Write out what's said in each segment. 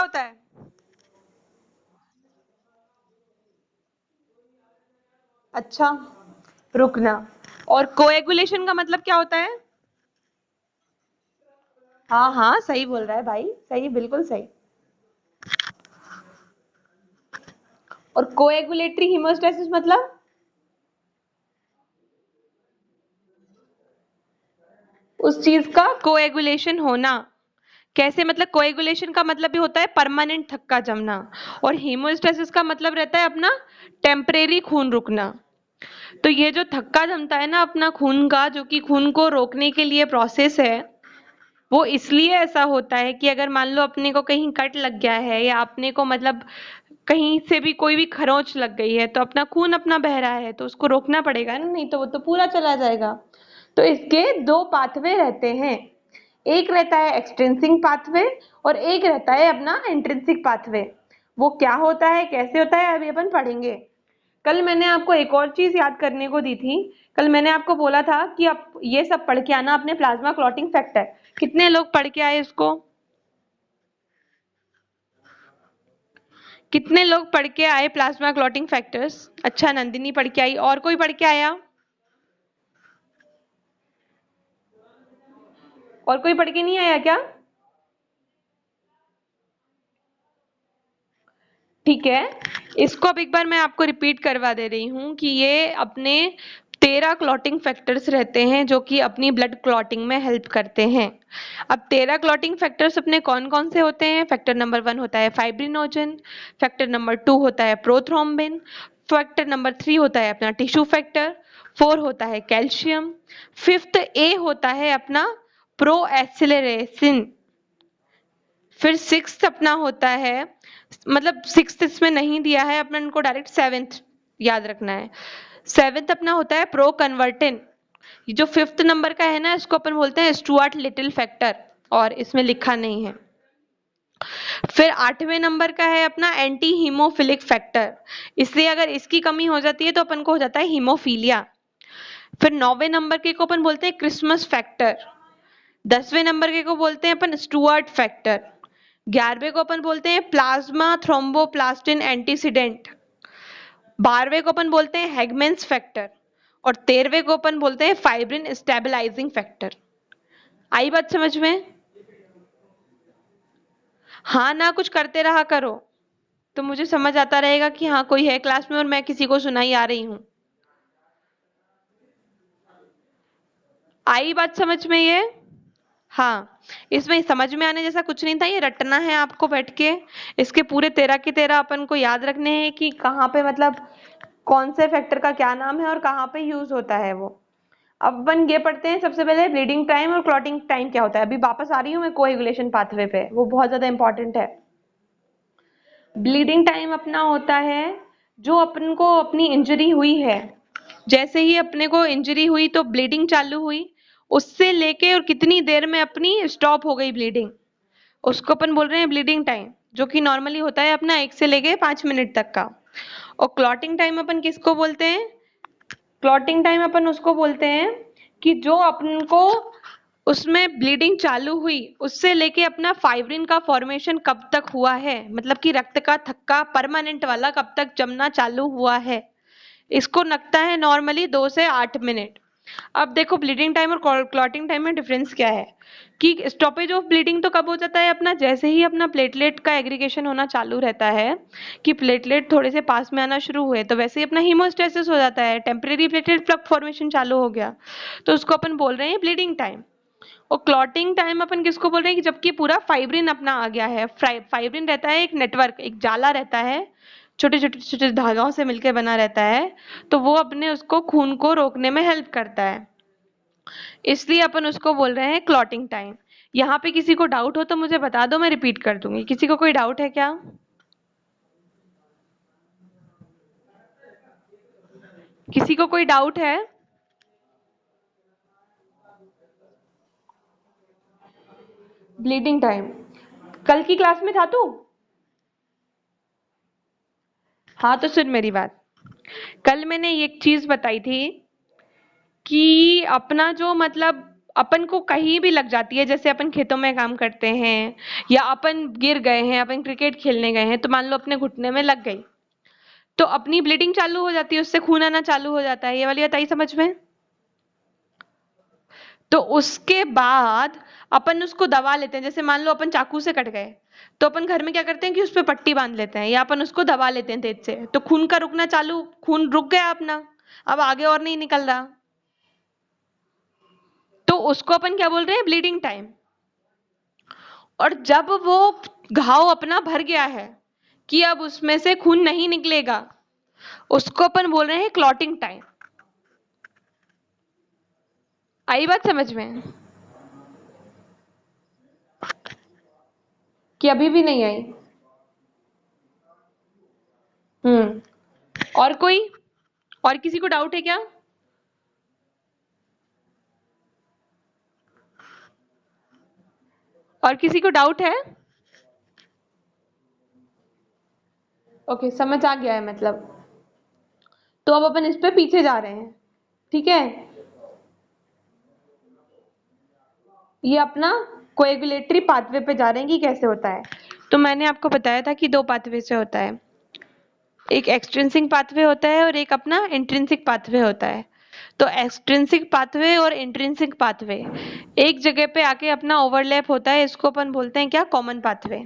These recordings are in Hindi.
होता है? अच्छा, रुकना। और कोएगुलेशन का मतलब क्या होता है? हाँ हाँ, सही बोल रहा है भाई, सही, बिल्कुल सही। और कोएगुलेटरी हीमोस्टेसिस मतलब? उस चीज का कोएगुलेशन होना। कैसे? मतलब कोएगुलेशन का मतलब भी होता है परमानेंट थक्का जमना, और हीमोस्टेसिस का मतलब रहता है अपना टेम्परेरी खून रुकना। तो ये जो थक्का जमता है ना अपना खून का, जो कि खून को रोकने के लिए प्रोसेस है, वो इसलिए ऐसा होता है कि अगर मान लो अपने को कहीं कट लग गया है, या अपने को मतलब कहीं से भी कोई भी खरोंच लग गई है, तो अपना खून अपना बह रहा है, तो उसको रोकना पड़ेगा ना, नहीं तो वो तो पूरा चला जाएगा। तो इसके दो पाथवे रहते हैं, एक रहता है एक्सट्रिंसिक पाथवे और एक रहता है अपना इंट्रिंसिक पाथवे। वो क्या होता है, कैसे होता है, अभी अपन पढ़ेंगे। कल मैंने आपको एक और चीज याद करने को दी थी। कल मैंने आपको बोला था कि आप ये सब पढ़ के आना अपने प्लाज्मा क्लॉटिंग फैक्टर। कितने लोग पढ़ के आए इसको? कितने लोग पढ़ के आए प्लाज्मा क्लॉटिंग फैक्टर्स? अच्छा, नंदिनी पढ़ के आई, और कोई पढ़ के आया? और कोई पढ़ के नहीं आया क्या? ठीक है, इसको अब एक बार मैं आपको रिपीट करवा दे रही हूँ कि ये अपने 13 क्लॉटिंग फैक्टर्स रहते हैं जो कि अपनी ब्लड क्लॉटिंग में हेल्प करते हैं। अब 13 क्लॉटिंग फैक्टर्स अपने कौन कौन से होते हैं? फैक्टर नंबर 1 होता है फाइब्रिनोजन, फैक्टर नंबर 2 होता है प्रोथ्रोम्बिन, फैक्टर नंबर 3 होता है अपना टिश्यू फैक्टर, 4 होता है कैल्शियम, फिफ्थ ए होता है अपना प्रोएसिलरेसिन, फिर सिक्स्थ अपना होता है, मतलब सिक्स्थ इसमें नहीं दिया है, अपना इनको डायरेक्ट सेवेंथ याद रखना है। सेवेंथ अपना होता है प्रो कन्वर्टिन। ये जो फिफ्थ नंबर का है ना, इसको अपन बोलते हैं स्टुअर्ट लिटिल फैक्टर, और इसमें लिखा नहीं है। फिर 8वें नंबर का है अपना एंटी हीमोफिलिक फैक्टर, इसलिए अगर इसकी कमी हो जाती है तो अपन को हो जाता है हीमोफीलिया। फिर 9वें नंबर के को अपन बोलते हैं क्रिसमस फैक्टर। 10वें नंबर के को बोलते हैं अपन स्टुअर्ट फैक्टर। 11वें को अपन बोलते हैं प्लाज्मा थ्रोम्बोप्लास्टिन एंटीसीडेंट। 12वें को अपन बोलते हैं हैगमेंस फैक्टर। और 13वें को अपन बोलते हैं फाइब्रिन स्टेबलाइजिंग फैक्टर। आई बात समझ में? हाँ ना, कुछ करते रहा करो, तो मुझे समझ आता रहेगा कि हाँ कोई है क्लास में और मैं किसी को सुनाई आ रही हूँ। आई बात समझ में ये? हाँ, इसमें समझ में आने जैसा कुछ नहीं था, ये रटना है आपको बैठ के। इसके पूरे 13 के 13 अपन को याद रखने हैं कि कहाँ पे मतलब कौन से फैक्टर का क्या नाम है और कहाँ पे यूज होता है वो। अब अपन ये पढ़ते हैं सबसे पहले ब्लीडिंग टाइम और क्लॉटिंग टाइम क्या होता है। अभी वापस आ रही हूँ मैं कोएगुलेशन पाथवे पे, वो बहुत ज्यादा इंपॉर्टेंट है। ब्लीडिंग टाइम अपना होता है जो अपन को अपनी इंजरी हुई है, जैसे ही अपने को इंजरी हुई तो ब्लीडिंग चालू हुई, उससे लेके और कितनी देर में अपनी स्टॉप हो गई ब्लीडिंग, उसको अपन बोल रहे हैं ब्लीडिंग टाइम, जो कि नॉर्मली होता है अपना 1 से लेके 5 मिनट तक का। और क्लॉटिंग टाइम अपन किसको बोलते हैं? क्लॉटिंग टाइम अपन उसको बोलते हैं कि जो अपन को उसमें ब्लीडिंग चालू हुई उससे लेके अपना फाइब्रिन का फॉर्मेशन कब तक हुआ है, मतलब कि रक्त का थक्का परमानेंट वाला कब तक जमना चालू हुआ है, इसको लगता है नॉर्मली 2 से 8 मिनट। अब देखो ब्लीडिंग टाइम और क्लॉटिंग टाइम में डिफरेंस क्या है कि स्टॉपेज ऑफ ब्लीडिंग तो कब हो जाता है अपना, जैसे ही अपना प्लेटलेट का एग्रीगेशन होना चालू रहता है, कि प्लेटलेट थोड़े से पास में आना शुरू हुए, तो वैसे ही अपना हीमोस्टेसिस हो जाता है, टेम्परेरी प्लेटलेट प्लग फॉर्मेशन चालू हो गया, तो उसको अपन बोल रहे हैं ब्लीडिंग टाइम। और क्लॉटिंग टाइम अपन किसको बोल रहे हैं कि जबकि पूरा फाइब्रिन अपना आ गया है। फाइब्रिन रहता है एक नेटवर्क, एक जाला रहता है, छोटे छोटे छोटे धागों से मिलकर बना रहता है, तो वो अपने उसको खून को रोकने में हेल्प करता है, इसलिए अपन उसको बोल रहे हैं क्लॉटिंग टाइम। यहाँ पे किसी को डाउट हो तो मुझे बता दो, मैं रिपीट कर दूंगी। किसी को कोई डाउट है क्या? किसी को कोई डाउट है? ब्लीडिंग टाइम कल की क्लास में था तू? हाँ तो सुन मेरी बात, कल मैंने एक चीज बताई थी कि अपना जो मतलब अपन को कहीं भी लग जाती है, जैसे अपन खेतों में काम करते हैं या अपन गिर गए हैं, अपन क्रिकेट खेलने गए हैं, तो मान लो अपने घुटने में लग गई, तो अपनी ब्लीडिंग चालू हो जाती है, उससे खून आना चालू हो जाता है। ये वाली बात आई समझ में? तो उसके बाद अपन उसको दबा लेते हैं, जैसे मान लो अपन चाकू से कट गए, तो अपन घर में क्या करते हैं कि उस पे पट्टी बांध लेते हैं या अपन उसको दबा लेते हैं तेज से, तो खून का रुकना चालू, खून रुक गया अपना, अब आगे और नहीं निकल रहा, तो उसको अपन क्या बोल रहे हैं? Bleeding time. और जब वो घाव अपना भर गया है कि अब उसमें से खून नहीं निकलेगा, उसको अपन बोल रहे हैं क्लॉटिंग टाइम। आई बात समझ में कि अभी भी नहीं आई? और कोई, और किसी को डाउट है क्या? और किसी को डाउट है? ओके, समझ आ गया है मतलब। तो अब अपन इस पे पीछे जा रहे हैं, ठीक है? ये अपना कोएगुलेटरी पाथवे पे जा रहे हैं कि कैसे होता है। तो मैंने आपको बताया था कि दो पाथवे से होता है, एक एक्सट्रिंसिक पाथवे होता है और एक अपना इंट्रिंसिक पाथवे होता है। तो एक्सट्रिंसिक पाथवे और इंट्रिंसिक पाथवे एक जगह पे आके अपना ओवरलैप होता है, इसको अपन बोलते हैं क्या? Common pathway.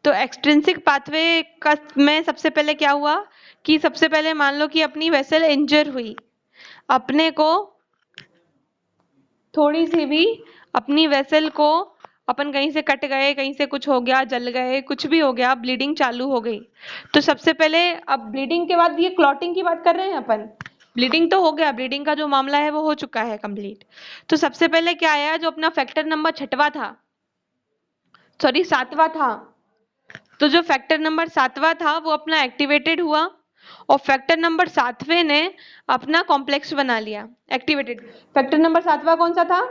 तो एक्सट्रिंसिक पाथवे का में सबसे पहले क्या हुआ कि सबसे पहले मान लो कि अपनी वेसल इंजर हुई, अपने को थोड़ी सी भी अपनी वेसल को, अपन कहीं से कट गए, कहीं से कुछ हो गया, जल गए, कुछ भी हो गया, ब्लीडिंग चालू हो गई, तो सबसे पहले, अब ब्लीडिंग के बाद ये क्लॉटिंग की बात कर रहे हैं अपन, ब्लीडिंग तो हो गया, ब्लीडिंग का जो मामला है वो हो चुका है कंप्लीट। तो सबसे पहले क्या आया? जो अपना फैक्टर नंबर छठवां था, सॉरी सातवां था, तो जो फैक्टर नंबर सातवां था वो अपना एक्टिवेटेड हुआ, और फैक्टर नंबर सातवें ने अपना कॉम्प्लेक्स बना लिया, एक्टिवेटेड। फैक्टर नंबर सातवां कौन सा था?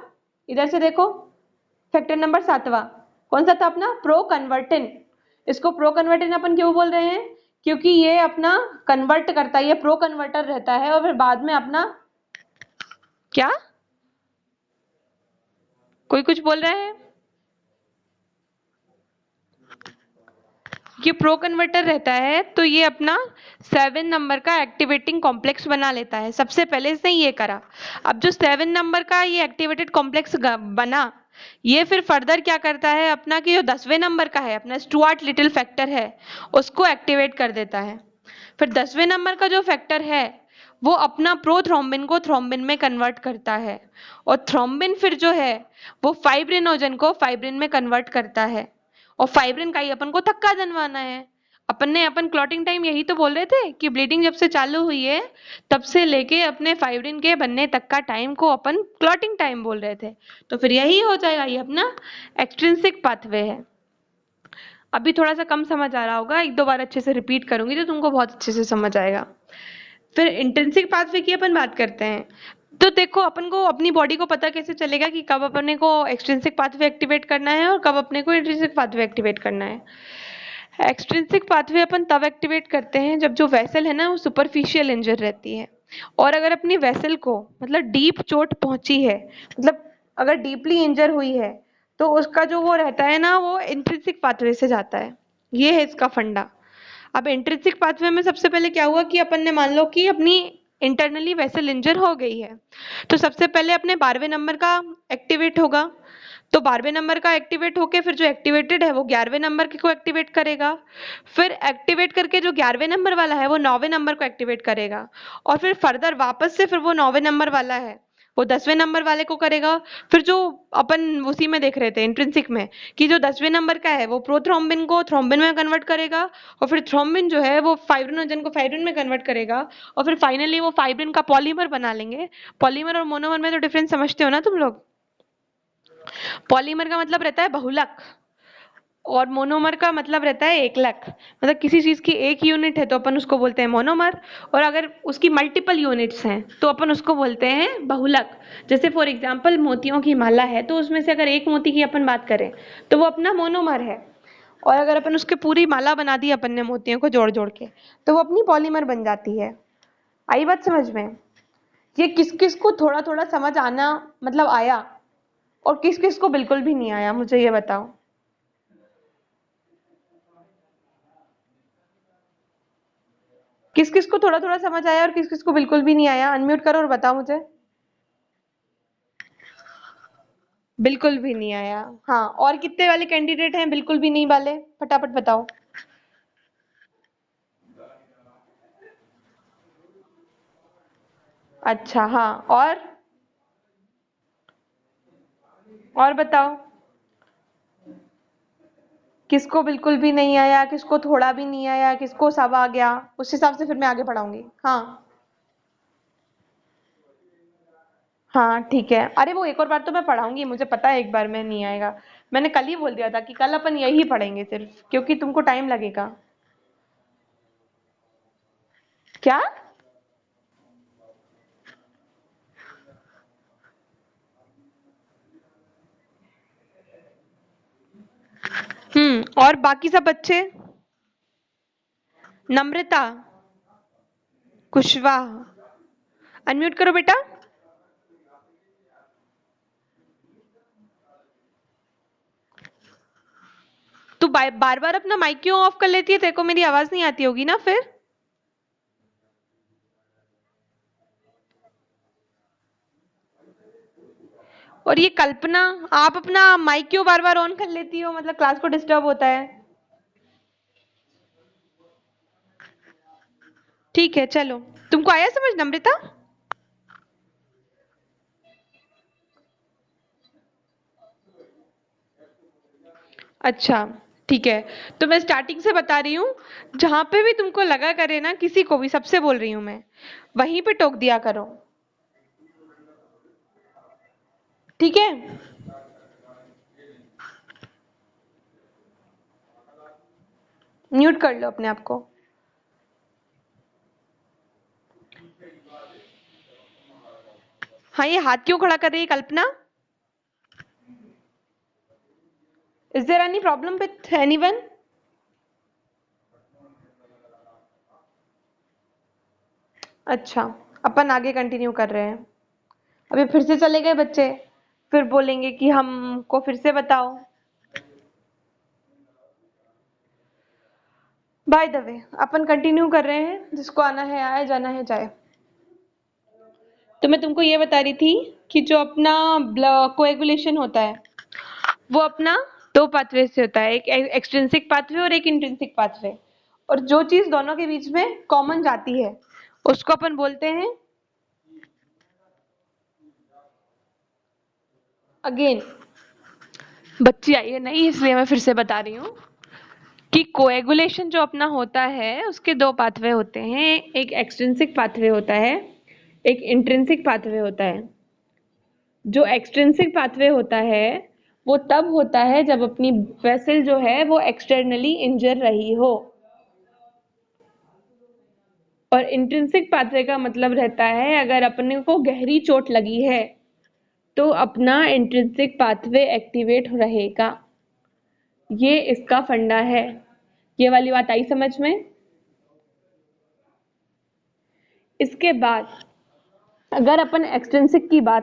इधर से देखो, फैक्टर नंबर सातवां कौन सा था? अपना प्रो कन्वर्टिन। इसको प्रो कन्वर्टिन अपन क्यों बोल रहे हैं? क्योंकि ये अपना कन्वर्ट करता है, ये प्रो कन्वर्टर रहता है, और फिर बाद में अपना क्या, कोई कुछ बोल रहा है? ये प्रो कन्वर्टर रहता है, तो ये अपना 7 नंबर का एक्टिवेटिंग कॉम्प्लेक्स बना लेता है, सबसे पहले इसने ये करा। अब जो 7 नंबर का ये एक्टिवेटेड कॉम्प्लेक्स बना, ये फिर फर्दर क्या करता है अपना कि जो 10वें नंबर का है अपना स्टुअर्ट लिटिल फैक्टर है, उसको एक्टिवेट कर देता है। फिर 10वें नंबर का जो फैक्टर है वो अपना प्रोथ्रोम्बिन को थ्रोम्बिन में कन्वर्ट करता है, और थ्रोम्बिन फिर जो है वो फाइब्रिनोजन को फाइब्रिन में कन्वर्ट करता है, और फाइब्रिन का ही अपन को थक्का जनवाना है। अपन क्लॉटिंग टाइम यही तो बोल रहे थे कि ब्लीडिंग जब से चालू हुई है तब से लेके अपने फाइब्रिन के बनने तक का टाइम को अपन क्लॉटिंग टाइम बोल रहे थे, तो फिर यही हो जाएगा, ये अपना एक्सट्रिंसिक पाथवे है। अभी थोड़ा सा कम समझ आ रहा होगा, एक दो बार अच्छे से रिपीट करूंगी तो तुमको बहुत अच्छे से समझ आएगा। फिर इंट्रिंसिक पाथवे की अपन बात करते हैं। तो देखो, अपन को अपनी बॉडी को पता कैसे चलेगा कि कब अपने को एक्सट्रिंसिक पाथवे एक्टिवेट करना है और कब अपने को इंट्रिंसिक पाथवे एक्टिवेट करना है। एक्सट्रिंसिक पाथवे अपन तब एक्टिवेट करते हैं जब जो वेसल है ना वो सुपरफिशियल इंजर रहती है, और अगर अपनी वेसल को मतलब डीप चोट पहुंची है, मतलब अगर डीपली इंजर हुई है, तो उसका जो वो रहता है ना वो इंट्रिंसिक पाथवे से जाता है। ये है इसका फंडा। अब इंट्रिंसिक पाथवे में सबसे पहले क्या हुआ कि अपन ने मान लो कि अपनी इंटरनली वेसल इंजर हो गई है, तो सबसे पहले अपने 12वें नंबर का एक्टिवेट होगा, तो 12वें नंबर का एक्टिवेट होके फिर जो एक्टिवेटेड है वो 11वें नंबर के को एक्टिवेट करेगा, फिर एक्टिवेट करके जो 11वें नंबर वाला है वो 9वें नंबर को एक्टिवेट करेगा, और फिर फर्दर वापस से फिर वो 9वें नंबर वाला है वो 10वें नंबर वाले को करेगा। फिर जो अपन उसी में देख रहे थे इंट्रिंसिक में कि जो 10वें नंबर का है वो प्रोथ्रोम्बिन को थ्रोम्बिन में कन्वर्ट करेगा, और फिर थ्रोम्बिन जो है वो फाइब्रिनोजन को फाइब्रिन में कन्वर्ट करेगा, और फिर फाइनली वो फाइब्रिन का पॉलीमर बना लेंगे। पॉलीमर और मोनोमर में तो डिफरेंस समझते हो ना तुम लोग? पॉलीमर का मतलब रहता है बहुलक, और मोनोमर का मतलब रहता है एकलक। मतलब किसी चीज की एक यूनिट है तो अपन उसको बोलते हैं मोनोमर, और अगर उसकी मल्टीपल यूनिट्स हैं तो अपन उसको बोलते हैं बहुलक। जैसे फॉर एग्जांपल मोतियों की माला है, तो उसमें से अगर एक मोती की अपन बात करें तो वो अपना मोनोमर है, और अगर अपन उसके पूरी माला बना दी अपन ने मोतियों को जोड़ जोड़ के, तो वो अपनी पॉलीमर बन जाती है। आई बात समझ में? ये किस किस को थोड़ा थोड़ा समझ आना मतलब आया और किस किस को बिल्कुल भी नहीं आया, मुझे ये बताओ। किस किस को थोड़ा थोड़ा समझ आया और किस किस को बिल्कुल भी नहीं आया? अनम्यूट करो और बताओ मुझे। बिल्कुल भी नहीं आया। हाँ, और कितने वाले कैंडिडेट हैं बिल्कुल भी नहीं वाले? फटाफट बताओ। अच्छा, हाँ, और बताओ। किसको बिल्कुल भी नहीं आया, किसको थोड़ा भी नहीं आया, किसको सब आ गया? उस हिसाब से फिर मैं आगे पढ़ाऊंगी। हाँ। हाँ, ठीक है। अरे वो एक और बार तो मैं पढ़ाऊंगी, मुझे पता है एक बार में नहीं आएगा। मैंने कल ही बोल दिया था कि कल अपन यही पढ़ेंगे सिर्फ, क्योंकि तुमको टाइम लगेगा। क्या? और बाकी सब बच्चे? नम्रता, कुशवाहा, अनम्यूट करो बेटा। तू बार बार अपना माइक क्यों ऑफ कर लेती है? तेरे को मेरी आवाज नहीं आती होगी ना फिर? और ये कल्पना, आप अपना माइक क्यों बार बार ऑन कर लेती हो? मतलब क्लास को डिस्टर्ब होता है। ठीक है, चलो। तुमको आया समझ नम्रता? अच्छा, ठीक है। तो मैं स्टार्टिंग से बता रही हूँ। जहां पे भी तुमको लगा करे ना, किसी को भी, सबसे बोल रही हूँ मैं, वहीं पे टोक दिया करो। ठीक है? म्यूट कर लो अपने आप को। हाँ, ये हाथ क्यों खड़ा कर रही है Kalpana? Is there any problem with anyone? अच्छा, अपन आगे कंटिन्यू कर रहे हैं। अभी फिर से चले गए बच्चे, फिर बोलेंगे कि हमको फिर से बताओ। By the way, upon continue कर रहे हैं, जिसको आना है आए, जाना है जाए। तो मैं तुमको ये बता रही थी कि जो अपना कोएगुलेशन होता है, वो अपना दो पाथवे से होता है, एक एक्सट्रिंसिक पाथवे और एक इंट्रिंसिक पाथवे। और जो चीज दोनों के बीच में कॉमन जाती है, उसको अपन बोलते हैं, अगेन बच्ची आई है नहीं, इसलिए मैं फिर से बता रही हूँ कि कोएगुलेशन जो अपना होता है, उसके दो पाथवे होते हैं। एक एक्सट्रिंसिक पाथवे होता है, एक इंट्रिंसिक पाथवे होता है। जो एक्सट्रिंसिक पाथवे होता है, वो तब होता है जब अपनी वेसल जो है वो एक्सटर्नली इंजर रही हो। और इंट्रिंसिक पाथवे का मतलब रहता है, अगर अपने को गहरी चोट लगी है तो अपना इंट्रिंसिक पाथवे एक्टिवेट रहेगा। ये इसका फंडा है। ये वाली बात आई समझ में? इसके बाद अगर अपन एक्सट्रिंसिक की बात